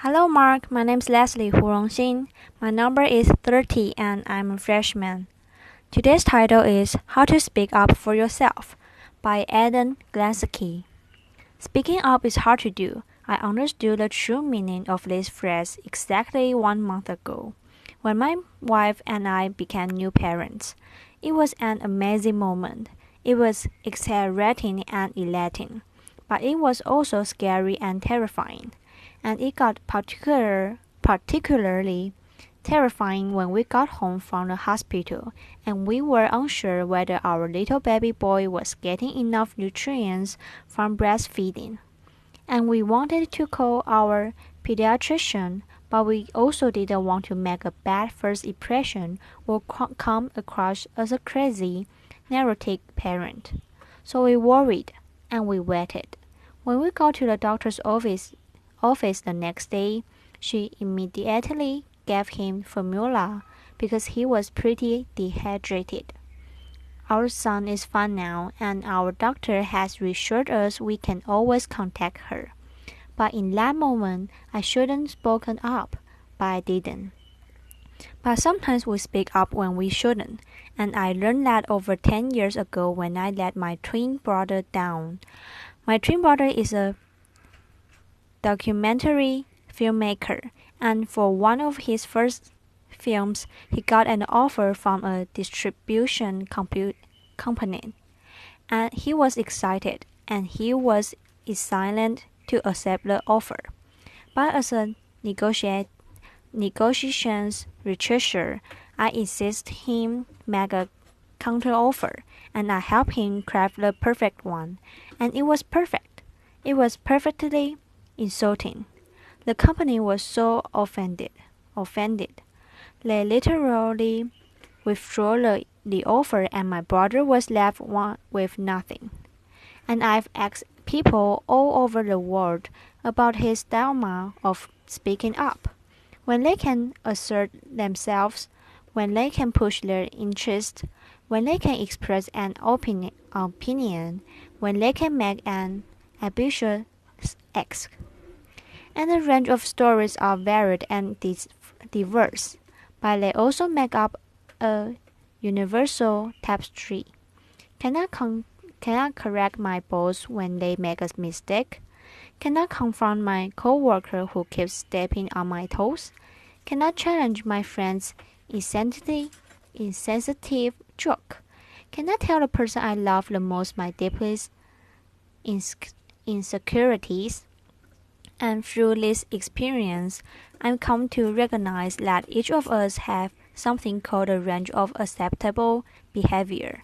Hello, Mark. My name's Leslie Hurongxin. My number is 30 and I'm a freshman. Today's title is How to Speak Up for Yourself by Adam Galinsky. Speaking up is hard to do. I understood the true meaning of this phrase exactly 1 month ago, when my wife and I became new parents. It was an amazing moment. It was exhilarating and elating, but it was also scary and terrifying. And it got particularly terrifying when we got home from the hospital and we were unsure whether our little baby boy was getting enough nutrients from breastfeeding. And we wanted to call our pediatrician, but we also didn't want to make a bad first impression or come across as a crazy, neurotic parent. So we worried and we waited. When we got to the doctor's office the next day, she immediately gave him formula because he was pretty dehydrated. Our son is fine now, and our doctor has reassured us we can always contact her. But in that moment, I shouldn't spoken up, but I didn't. But sometimes we speak up when we shouldn't, and I learned that over 10 years ago when I let my twin brother down. My twin brother is a documentary filmmaker, and for one of his first films, he got an offer from a distribution company, and he was excited, and he was silent to accept the offer. But as a negotiations researcher, I insist him make a counteroffer, and I helped him craft the perfect one, and it was perfect. It was perfectly insulting. The company was so offended. They literally withdrew the offer and my brother was left with nothing. And I've asked people all over the world about his dilemma of speaking up. When they can assert themselves, when they can push their interest, when they can express an opinion, when they can make an ambitious ask. And the range of stories are varied and diverse, but they also make up a universal tapestry. Can I correct my boss when they make a mistake? Can I confront my coworker who keeps stepping on my toes? Can I challenge my friend's insensitive joke? Can I tell the person I love the most my deepest insecurities? And through this experience, I've come to recognize that each of us have something called a range of acceptable behavior.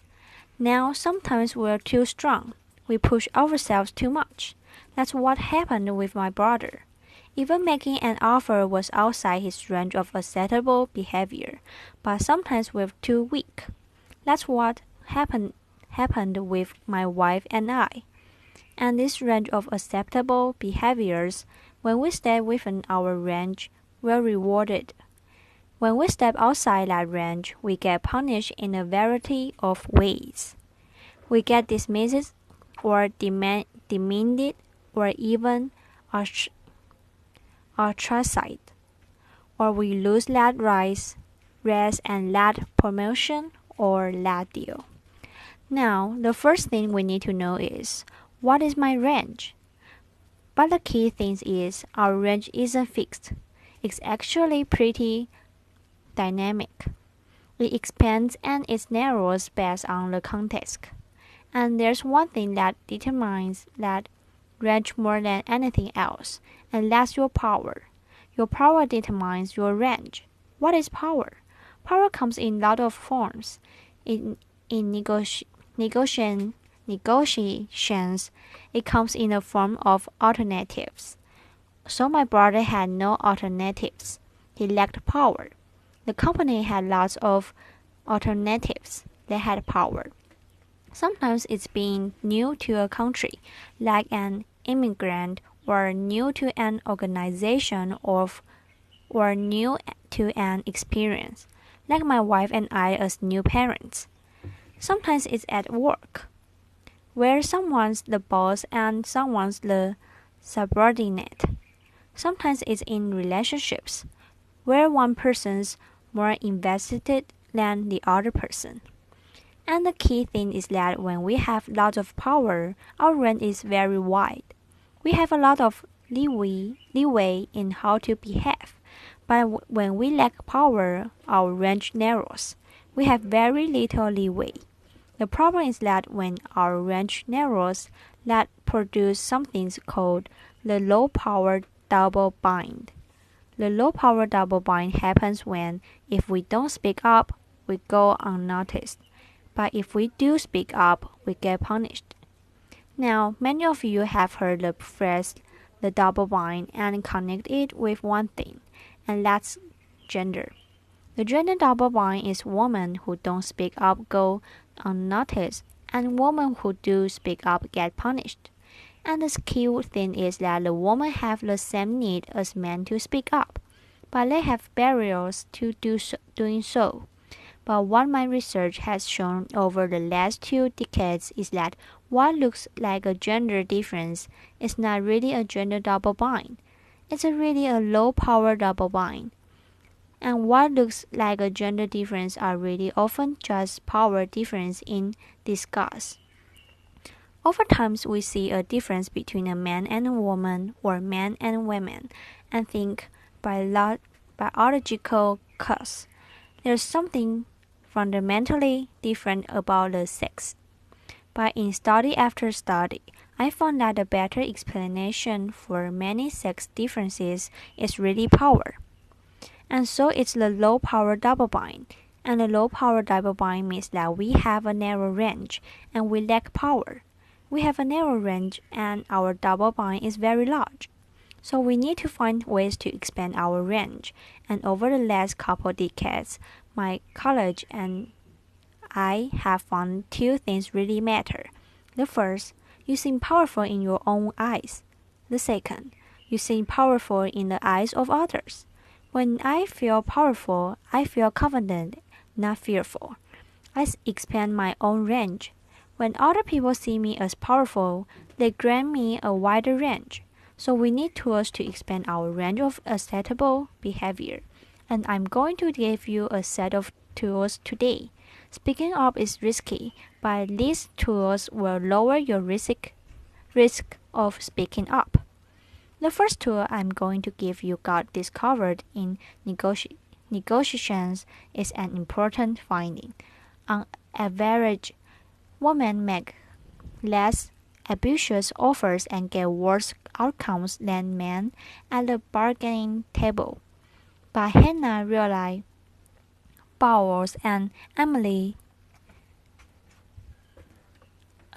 Now, sometimes we're too strong. We push ourselves too much. That's what happened with my brother. Even making an offer was outside his range of acceptable behavior, but sometimes we're too weak. That's what happened with my wife and I. And this range of acceptable behaviors, when we stay within our range, we're rewarded. When we step outside that range, we get punished in a variety of ways. We get dismissed or demeaned or even ostracized. Or we lose that raise and that promotion or that deal. Now, the first thing we need to know is, what is my range? But the key thing is our range isn't fixed. It's actually pretty dynamic. It expands and it narrows based on the context. And there's one thing that determines that range more than anything else, and that's your power. Your power determines your range. What is power? Power comes in a lot of forms. In negotiations, it comes in the form of alternatives. So my brother had no alternatives. He lacked power. The company had lots of alternatives. They had power. Sometimes it's being new to a country, like an immigrant, or new to an organization, or new to an experience, like my wife and I as new parents. Sometimes it's at work, where someone's the boss and someone's the subordinate. Sometimes it's in relationships, where one person's more invested than the other person. And the key thing is that when we have lots of power, our range is very wide. We have a lot of leeway in how to behave. But when we lack power, our range narrows. We have very little leeway. The problem is that when our range narrows, that produces something called the low power double bind. The low power double bind happens when, if we don't speak up, we go unnoticed. But if we do speak up, we get punished. Now, many of you have heard the phrase the double bind and connect it with one thing, and that's gender. The gender double bind is women who don't speak up go unnoticed, and women who do speak up get punished. And the key thing is that the women have the same need as men to speak up, but they have barriers to doing so. But what my research has shown over the last 2 decades is that what looks like a gender difference is not really a gender double bind. It's really a low power double bind. And what looks like a gender difference are really often just power difference in disguise. Oftentimes we see a difference between a man and a woman or men and women and think biological cause. There's something fundamentally different about the sex. But in study after study, I found that a better explanation for many sex differences is really power. And so it's the low power double bind. And the low power double bind means that we have a narrow range and we lack power. We have a narrow range and our double bind is very large. So we need to find ways to expand our range. And over the last couple decades, my college and I have found 2 things really matter. The first, you seem powerful in your own eyes. The second, you seem powerful in the eyes of others. When I feel powerful, I feel confident, not fearful. I expand my own range. When other people see me as powerful, they grant me a wider range. So we need tools to expand our range of acceptable behavior. And I'm going to give you a set of tools today. Speaking up is risky, but these tools will lower your risk of speaking up. The first tool I'm going to give you got discovered in negotiations is an important finding. On average, women make less ambitious offers and get worse outcomes than men at the bargaining table. But Hannah realized Bowles and Emily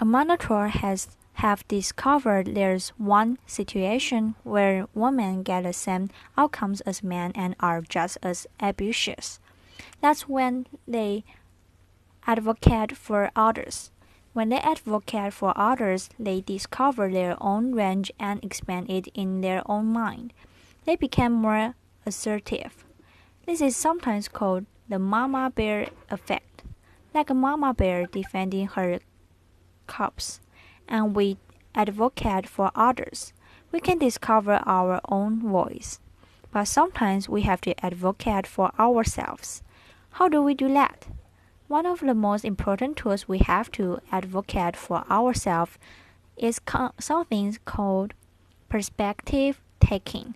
Monitor have discovered there's one situation where women get the same outcomes as men and are just as ambitious. That's when they advocate for others. When they advocate for others, they discover their own range and expand it in their own mind. They become more assertive. This is sometimes called the mama bear effect, like a mama bear defending her cubs, and we advocate for others. We can discover our own voice, but sometimes we have to advocate for ourselves. How do we do that? One of the most important tools we have to advocate for ourselves is something called perspective taking.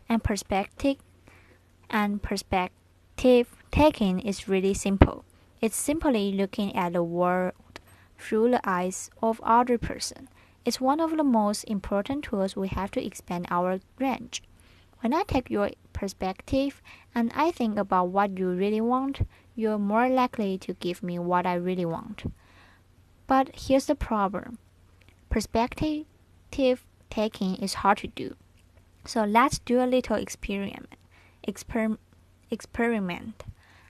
And perspective taking is really simple. It's simply looking at the world through the eyes of other person. It's one of the most important tools we have to expand our range. When I take your perspective and I think about what you really want, you're more likely to give me what I really want. But here's the problem. Perspective taking is hard to do. So let's do a little experiment.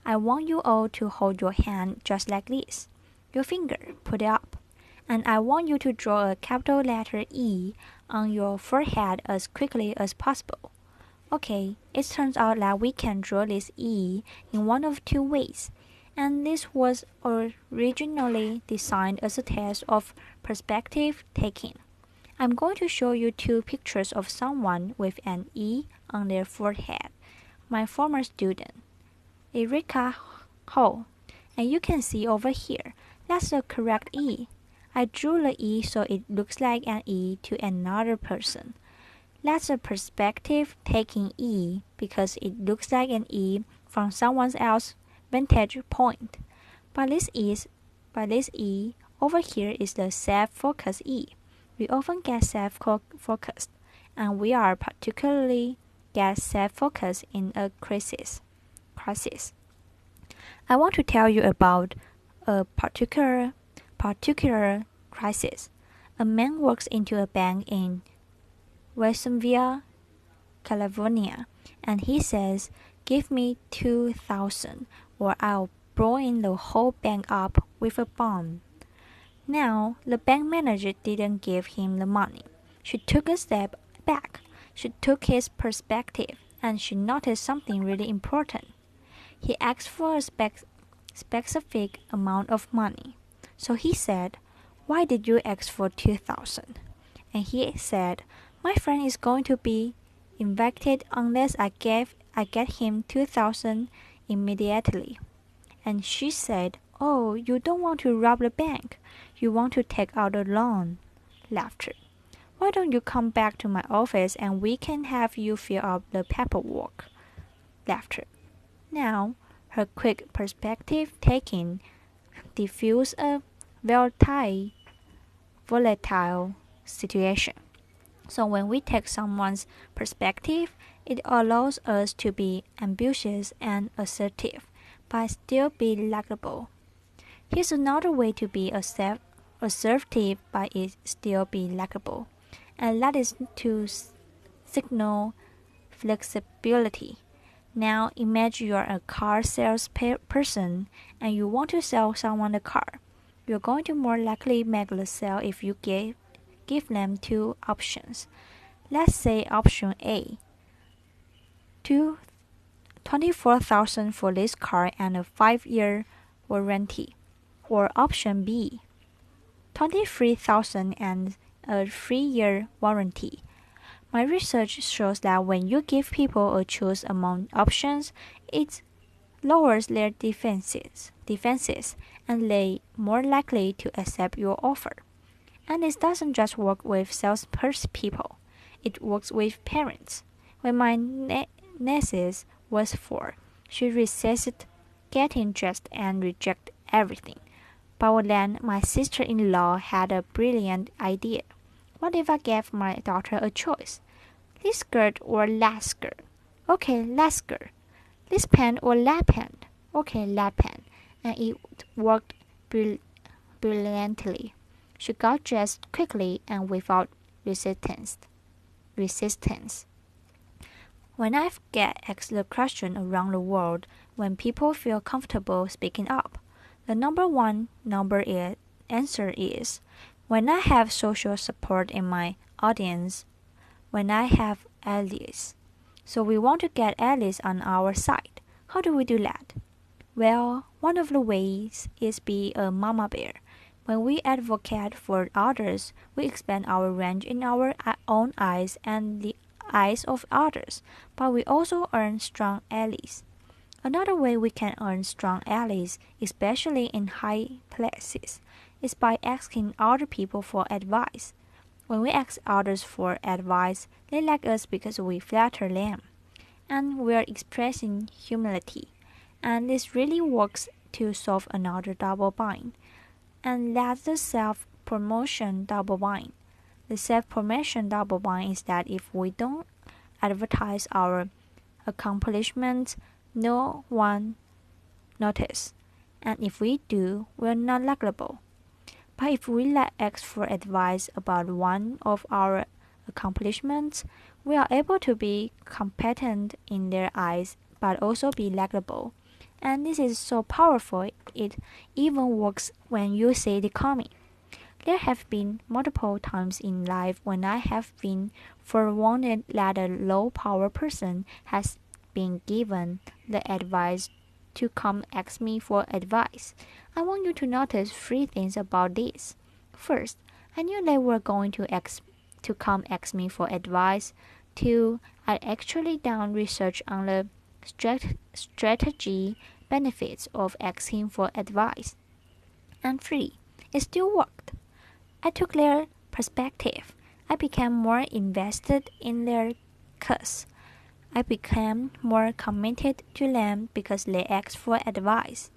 I want you all to hold your hand just like this. Your finger, put it up. And I want you to draw a capital letter E on your forehead as quickly as possible. Okay, it turns out that we can draw this E in one of 2 ways. And this was originally designed as a test of perspective taking. I'm going to show you two pictures of someone with an E on their forehead. My former student, Erika Ho. And you can see over here, that's the correct E. I drew the E so it looks like an E to another person. That's a perspective taking E because it looks like an E from someone else's vantage point. But this E over here is the self-focused E. We often get self-focused, and we are particularly get self-focused in a crisis. I want to tell you about a particular crisis. A man walks into a bank in Westonville, California, and he says, "Give me 2,000 or I'll blow in the whole bank up with a bomb." Now, the bank manager didn't give him the money. She took a step back. She took his perspective, and she noticed something really important. He asked for a specific amount of money. So he said, "Why did you ask for 2,000?" And he said, "My friend is going to be evicted unless I get him 2,000 immediately." And she said, "Oh, you don't want to rob the bank. You want to take out a loan." Laughter. "Why don't you come back to my office and we can have you fill out the paperwork?" Laughter. Now, her quick perspective taking diffused a volatile situation. So when we take someone's perspective, it allows us to be ambitious and assertive, but still be likable. Here's another way to be assertive but it still be likable, and that is to signal flexibility. Now imagine you are a car sales person and you want to sell someone a car. You're going to more likely make the sale if you give them two options. Let's say option A, 24,000 for this car and a 5-year warranty. Or option B, 23,000 and a 3-year warranty. My research shows that when you give people a choice among options, it lowers their defenses and they more likely to accept your offer. And this doesn't just work with salespeople, it works with parents. When my niece was 4, she resisted getting dressed and rejected everything. But then my sister-in-law had a brilliant idea. What if I gave my daughter a choice? This skirt or that skirt? Okay, that skirt. This pant or that pant? Okay, that pant. And it worked brilliantly. She got dressed quickly and without resistance. When I get asked the question around the world when people feel comfortable speaking up, the number one answer is when I have social support in my audience, when I have allies. So we want to get allies on our side. How do we do that? Well, one of the ways is be a mama bear. When we advocate for others, we expand our range in our own eyes and the eyes of others, but we also earn strong allies. Another way we can earn strong allies, especially in high places, is by asking other people for advice. When we ask others for advice, they like us because we flatter them, and we are expressing humility. And this really works to solve another double bind, and that's the self-promotion double bind. The self-promotion double bind is that if we don't advertise our accomplishments, no one notices, and if we do, we're not likable. But if we ask for advice about one of our accomplishments, we are able to be competent in their eyes, but also be likable. And this is so powerful, it even works when you see the coming. There have been multiple times in life when I have been forewarned that a low-power person has been given the advice to come ask me for advice. I want you to notice 3 things about this. First, I knew they were going to ask to come ask me for advice, to I actually done research on the strategy benefits of asking for advice. And 3. It still worked. I took their perspective. I became more invested in their cause. I became more committed to them because they asked for advice.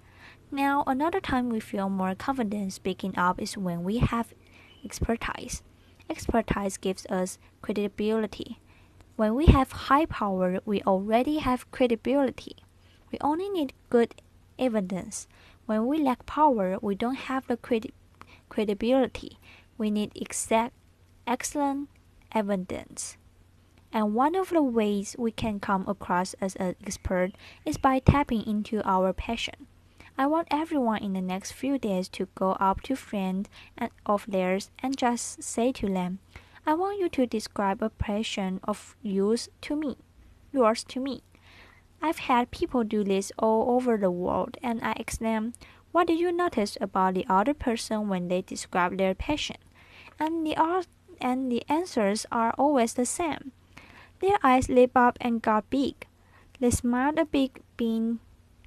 Now, another time we feel more confident speaking up is when we have expertise. Expertise gives us credibility. When we have high power, we already have credibility. We only need good evidence. When we lack power, we don't have the credibility. We need excellent evidence. And one of the ways we can come across as an expert is by tapping into our passion. I want everyone in the next few days to go up to friends of theirs and just say to them, I want you to describe a passion of yours to me. I've had people do this all over the world, and I ask them, what did you notice about the other person when they describe their passion? And the answers are always the same. Their eyes lit up and got big. They smiled a big bean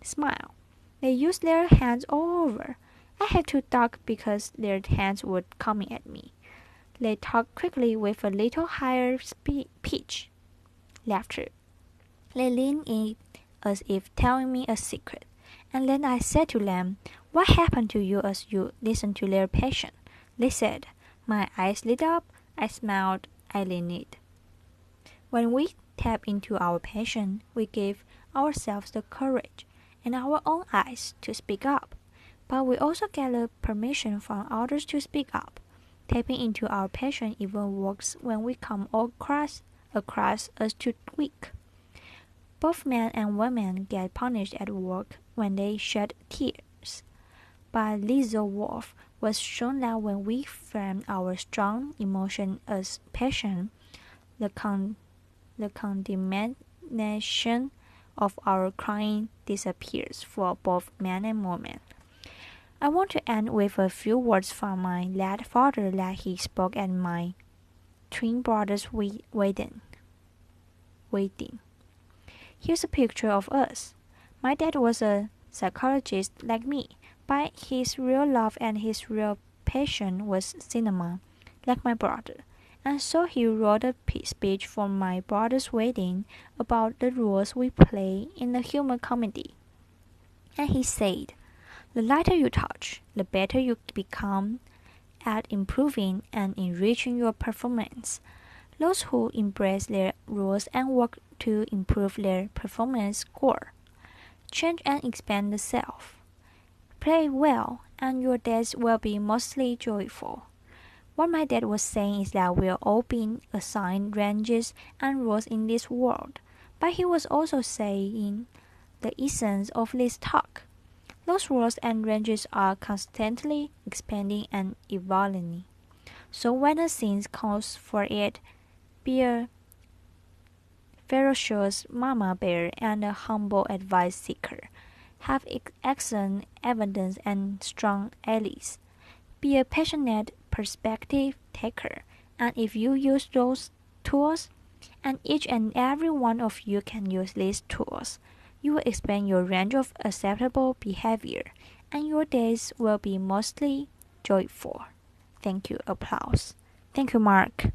smile. They used their hands all over. I had to duck because their hands were coming at me. They talked quickly with a little higher pitch. Laughter. They leaned in as if telling me a secret. And then I said to them, what happened to you as you listened to their passion? They said, my eyes lit up, I smiled, I leaned. When we tap into our passion, we give ourselves the courage and our own eyes to speak up. But we also get the permission from others to speak up. Tapping into our passion even works when we come across as too weak. Both men and women get punished at work when they shed tears. By Lisa Wolf was shown that when we frame our strong emotion as passion, the condemnation of our crying disappears for both men and women. I want to end with a few words from my late father that he spoke at my twin brother's wedding. Here's a picture of us. My dad was a psychologist like me, but his real love and his real passion was cinema, like my brother. And so he wrote a speech for my brother's wedding about the roles we play in a human comedy. And he said, the lighter you touch, the better you become at improving and enriching your performance. Those who embrace their roles and work to improve their performance score. Change and expand the self. Play well, and your days will be mostly joyful. What my dad was saying is that we're all being assigned ranges and roles in this world, but he was also saying the essence of this talk. Those roles and ranges are constantly expanding and evolving. So when a scene calls for it, be a ferocious mama bear and a humble advice seeker. Have excellent evidence and strong allies. Be a passionate perspective taker. And if you use those tools, and each and every one of you can use these tools, you will expand your range of acceptable behavior, and your days will be mostly joyful. Thank you. Applause. Thank you, Mark.